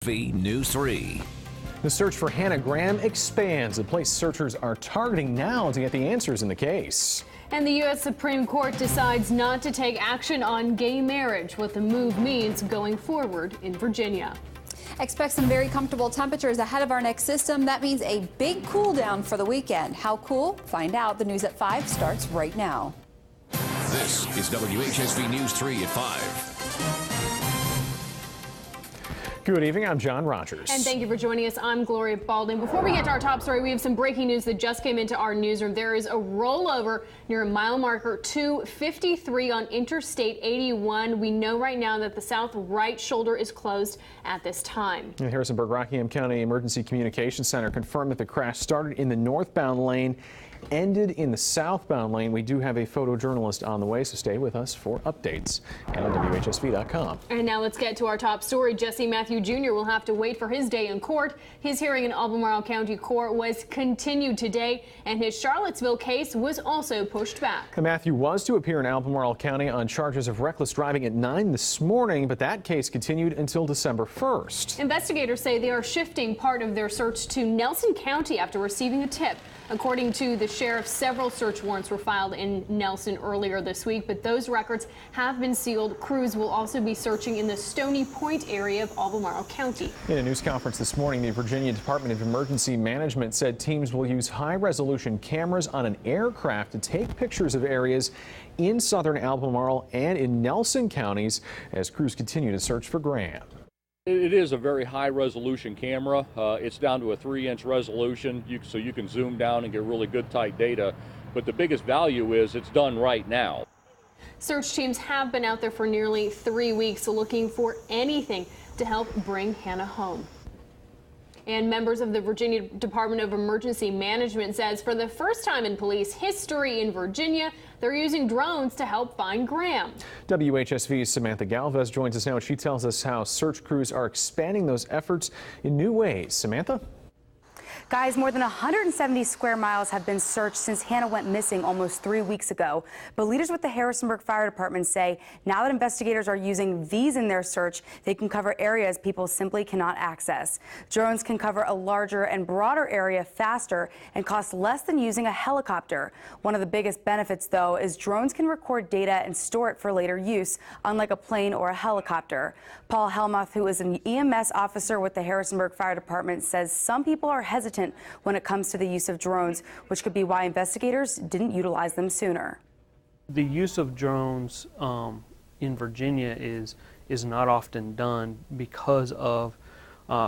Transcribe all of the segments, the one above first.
News 3. The search for Hannah Graham expands. The place searchers are targeting now to get the answers in the case. And the U.S. Supreme Court decides not to take action on gay marriage, what the move means going forward in Virginia. Expect some very comfortable temperatures ahead of our next system. That means a big cool down for the weekend. How cool? Find out. The news at 5 starts right now. This is WHSV News 3 at 5. Good evening, I'm John Rogers. And thank you for joining us. I'm Gloria Balding. Before we get to our top story, we have some breaking news that just came into our newsroom. There is a rollover near mile marker 253 on Interstate 81. We know right now that the south right shoulder is closed at this time. The Harrisonburg-Rockingham County Emergency Communications Center confirmed that the crash started in the northbound lane, ended in the southbound lane. We do have a photojournalist on the way, so stay with us for updates and on WHSV.com. And now let's get to our top story. Jesse Matthew Jr. will have to wait for his day in court. His hearing in Albemarle County Court was continued today, and his Charlottesville case was also pushed back. Matthew was to appear in Albemarle County on charges of reckless driving at 9 this morning, but that case continued until December 1st. Investigators say they are shifting part of their search to Nelson County after receiving a tip. According to the sheriff, several search warrants were filed in Nelson earlier this week, but those records have been sealed. Crews will also be searching in the Stony Point area of Albemarle County. In a news conference this morning, the Virginia Department of Emergency Management said teams will use high-resolution cameras on an aircraft to take pictures of areas in southern Albemarle and in Nelson counties as crews continue to search for Graham. It is a very high-resolution camera. It's down to a 3-inch resolution, so you can zoom down and get really good tight data. But the biggest value is it's done right now. Search teams have been out there for nearly 3 weeks looking for anything to help bring Hannah home. And members of the Virginia Department of Emergency Management says for the first time in police history in Virginia, they're using drones to help find Graham. WHSV's Samantha Galvez joins us now. She tells us how search crews are expanding those efforts in new ways. Samantha? Guys, more than 170 square miles have been searched since Hannah went missing almost 3 weeks ago. But leaders with the Harrisonburg Fire Department say now that investigators are using these in their search, they can cover areas people simply cannot access. Drones can cover a larger and broader area faster and cost less than using a helicopter. One of the biggest benefits, though, is drones can record data and store it for later use, unlike a plane or a helicopter. Paul Helmuth, who is an EMS officer with the Harrisonburg Fire Department, says some people are hesitant when it comes to the use of drones, which could be why investigators didn't utilize them sooner. The use of drones in Virginia is not often done because of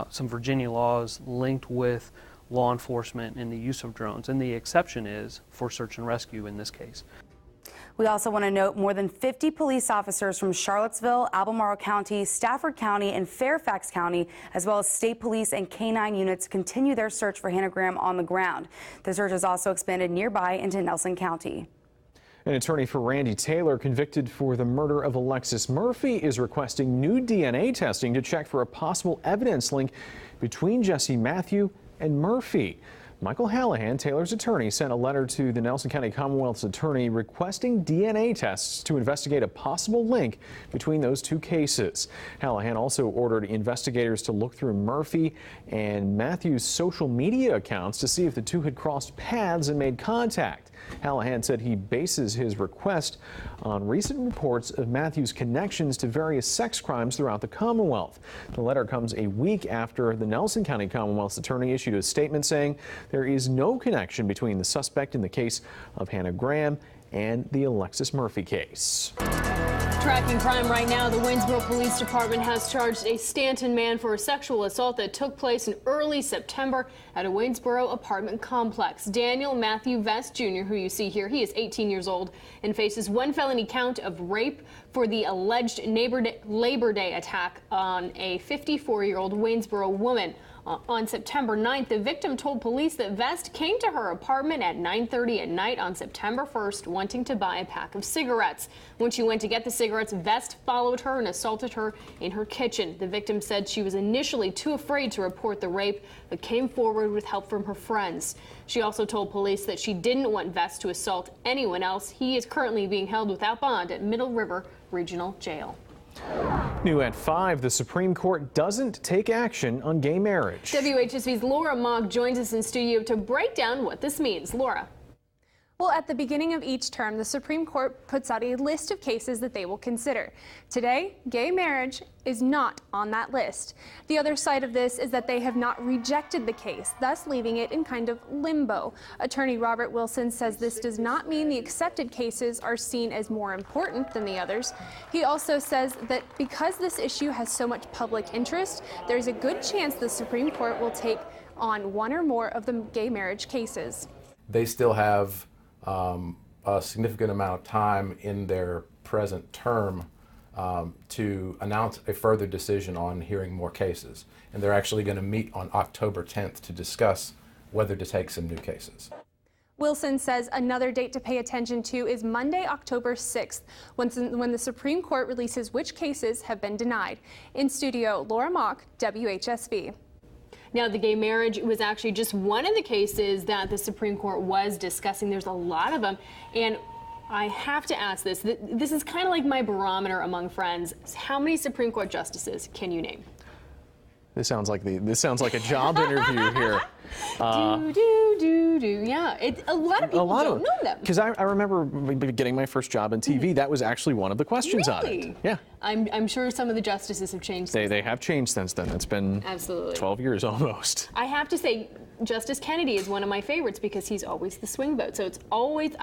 some Virginia laws linked with law enforcement and the use of drones, and the exception is for search and rescue in this case. We also want to note more than 50 police officers from Charlottesville, Albemarle County, Stafford County, and Fairfax County, as well as state police and K-9 units, continue their search for Hannah Graham on the ground. The search has also expanded nearby into Nelson County. An attorney for Randy Taylor, convicted for the murder of Alexis Murphy, is requesting new DNA testing to check for a possible evidence link between Jesse Matthew and Murphy. Michael Hallahan, Taylor's attorney, sent a letter to the Nelson County Commonwealth's attorney requesting DNA tests to investigate a possible link between those two cases. Hallahan also ordered investigators to look through Murphy and Matthew's social media accounts to see if the two had crossed paths and made contact. Hallahan said he bases his request on recent reports of Matthew's connections to various sex crimes throughout the Commonwealth. The letter comes a week after the Nelson County Commonwealth's attorney issued a statement saying there is no connection between the suspect in the case of Hannah Graham and the Alexis Murphy case. Tracking crime right now, the Waynesboro Police Department has charged a Stanton man for a sexual assault that took place in early September at a Waynesboro apartment complex. Daniel Matthew Vest Jr., who you see here, he is 18 years old and faces one felony count of rape for the alleged Labor Day attack on a 54-year-old Waynesboro woman. On September 9th, the victim told police that Vest came to her apartment at 9:30 at night on September 1st wanting to buy a pack of cigarettes. When she went to get the cigarettes, Vest followed her and assaulted her in her kitchen. The victim said she was initially too afraid to report the rape, but came forward with help from her friends. She also told police that she didn't want Vest to assault anyone else. He is currently being held without bond at Middle River Regional Jail. New at 5, the Supreme Court doesn't take action on gay marriage. WHSV's Laura Mock joins us in studio to break down what this means. Laura. Well, at the beginning of each term, the Supreme Court puts out a list of cases that they will consider. Today, gay marriage is not on that list. The other side of this is that they have not rejected the case, thus leaving it in kind of limbo. Attorney Robert Wilson says this does not mean the accepted cases are seen as more important than the others. He also says that because this issue has so much public interest, there's a good chance the Supreme Court will take on one or more of the gay marriage cases. They still have a significant amount of time in their present term to announce a further decision on hearing more cases. And they're actually going to meet on October 10th to discuss whether to take some new cases. Wilson says another date to pay attention to is Monday, October 6th, when the Supreme Court releases which cases have been denied. In studio, Laura Mock, WHSV. Now, the gay marriage was actually just one of the cases that the Supreme Court was discussing. There's a lot of them. And I have to ask this. This is kind of like my barometer among friends. How many Supreme Court justices can you name? This sounds like a job interview here. Yeah, a lot of people don't know them. Because I remember getting my first job in TV. That was actually one of the questions on it. Yeah. I'm sure some of the justices have changed. They have changed since then. It's been absolutely 12 years almost. I have to say, Justice Kennedy is one of my favorites because he's always the swing vote. So it's always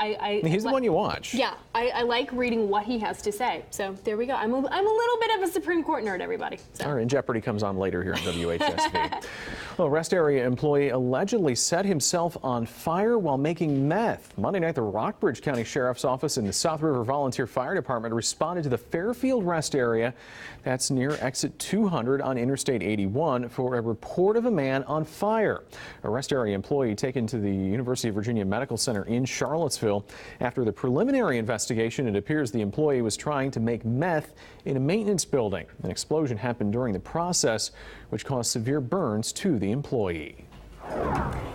he's the one you watch. Yeah, I like reading what he has to say. So there we go. I'm a little bit of a Supreme Court nerd, everybody. So. All right, and Jeopardy comes on later here on WHSV. Well, rest area employee allegedly set himself on fire while making meth. Monday night, the Rockbridge County Sheriff's Office and the South River Volunteer Fire Department responded to the Fairfield rest area that's near exit 200 on Interstate 81 for a report of a man on fire. A rest area employee taken to the University of Virginia Medical Center in Charlottesville. After the preliminary investigation, it appears the employee was trying to make meth in a maintenance building. An explosion happened during the process, which caused severe burns to the employee.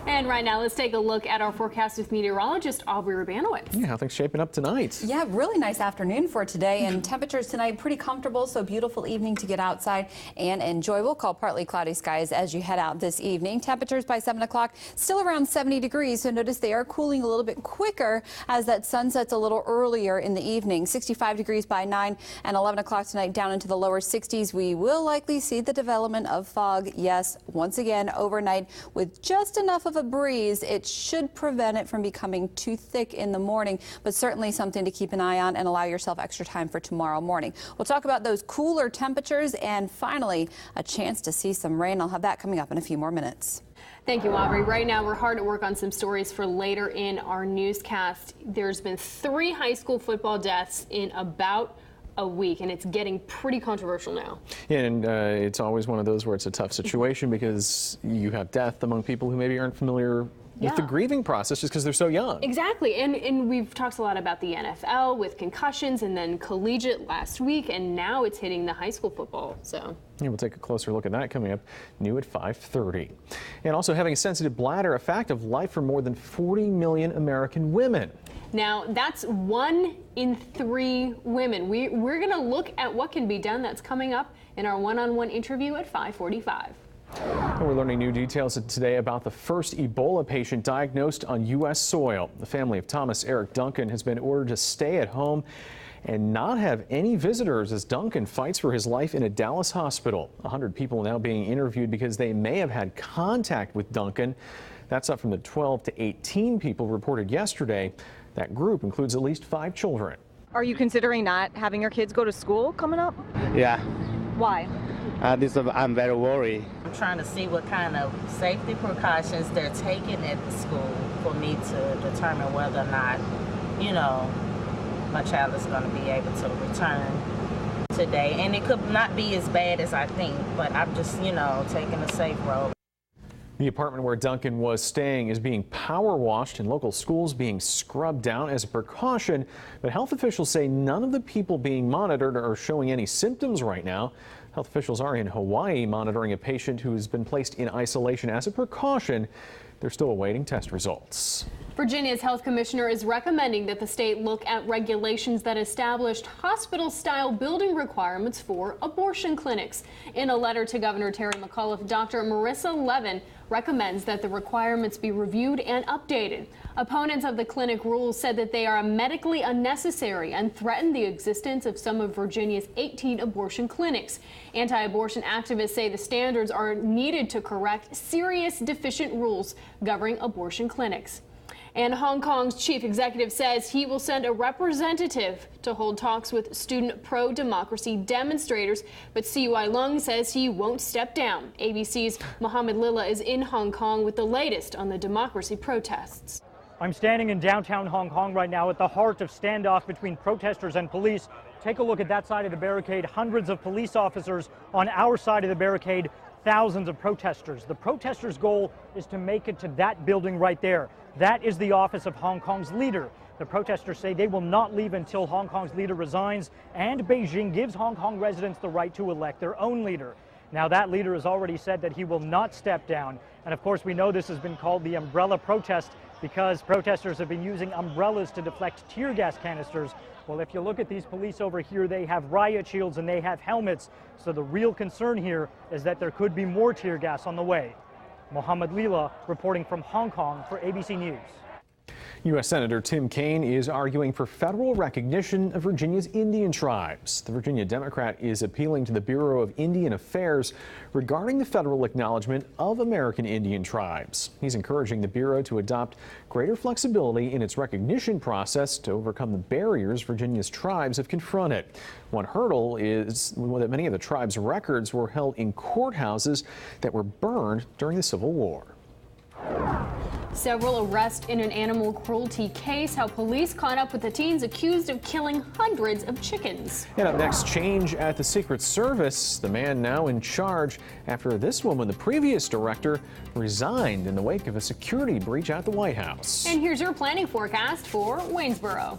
And right now, let's take a look at our forecast with meteorologist Aubrey Rabanowitz. Yeah, how things shaping up tonight? Yeah, really nice afternoon for today, and temperatures tonight pretty comfortable, so beautiful evening to get outside and enjoy. We'll call partly cloudy skies as you head out this evening. Temperatures by 7 o'clock still around 70 degrees, so notice they are cooling a little bit quicker as that sun sets a little earlier in the evening. 65 degrees by 9 and 11 o'clock tonight, down into the lower 60s. We will likely see the development of fog, yes, once again overnight with just enough of a breeze. It should prevent it from becoming too thick in the morning, but certainly something to keep an eye on and allow yourself extra time for tomorrow morning. We'll talk about those cooler temperatures and finally a chance to see some rain. I'll have that coming up in a few more minutes. Thank you, Aubrey. Right now, we're hard at work on some stories for later in our newscast. There's been 3 high school football deaths in about a week, and it's getting pretty controversial now. Yeah, and it's always one of those where it's a tough situation because you have death among people who maybe aren't familiar with the grieving process just because they're so young. Exactly, and we've talked a lot about the NFL with concussions and then collegiate last week, and now it's hitting the high school football. So yeah, we'll take a closer look at that coming up new at 5:30. And also having a sensitive bladder, a fact of life for more than 40 million American women. Now, that's 1 in 3 women. We're going to look at what can be done. That's coming up in our one-on-one interview at 5:45. And we're learning new details today about the first Ebola patient diagnosed on U.S. soil. The family of Thomas Eric Duncan has been ordered to stay at home and not have any visitors as Duncan fights for his life in a Dallas hospital. 100 people now being interviewed because they may have had contact with Duncan. That's up from the 12 to 18 people reported yesterday. That group includes at least 5 children. Are you considering not having your kids go to school coming up? Yeah. Why? I'm very worried. I'm trying to see what kind of safety precautions they're taking at the school for me to determine whether or not, my child is going to be able to return today. And it could not be as bad as I think, but I'm just, taking a safe road. The apartment where Duncan was staying is being power washed and local schools being scrubbed down as a precaution. But health officials say none of the people being monitored are showing any symptoms right now. Health officials are in Hawaii monitoring a patient who has been placed in isolation as a precaution They're still awaiting test results. Virginia's health commissioner is recommending that the state look at regulations that established hospital-style building requirements for abortion clinics. In a letter to Governor Terry McAuliffe, Dr. Marissa Levin recommends that the requirements be reviewed and updated. Opponents of the clinic rules said that they are medically unnecessary and threaten the existence of some of Virginia's 18 abortion clinics. Anti-abortion activists say the standards are needed to correct serious deficient rules governing abortion clinics. And Hong Kong's chief executive says he will send a representative to hold talks with student pro-democracy demonstrators, but CY Leung says he won't step down. ABC's Mohammed Lilla is in Hong Kong with the latest on the democracy protests. I'm standing in downtown Hong Kong right now at the heart of standoff between protesters and police. Take a look at that side of the barricade. Hundreds of police officers on our side of the barricade, thousands of protesters. The protesters' goal is to make it to that building right there. That is the office of Hong Kong's leader. The protesters say they will not leave until Hong Kong's leader resigns and Beijing gives Hong Kong residents the right to elect their own leader. Now, that leader has already said that he will not step down. And of course, we know this has been called the umbrella protest because protesters have been using umbrellas to deflect tear gas canisters. Well, if you look at these police over here, they have riot shields and they have helmets. So the real concern here is that there could be more tear gas on the way. Mohammed Lilla reporting from Hong Kong for ABC News. U.S. Senator Tim Kaine is arguing for federal recognition of Virginia's Indian tribes. The Virginia Democrat is appealing to the Bureau of Indian Affairs regarding the federal acknowledgement of American Indian tribes. He's encouraging the Bureau to adopt greater flexibility in its recognition process to overcome the barriers Virginia's tribes have confronted. One hurdle is that many of the tribes' records were held in courthouses that were burned during the Civil War. Several arrests in an animal cruelty case. How police caught up with the teens accused of killing hundreds of chickens. And up next, change at the Secret Service. The man now in charge after this woman, the previous director, resigned in the wake of a security breach at the White House. And here's your planning forecast for Waynesboro.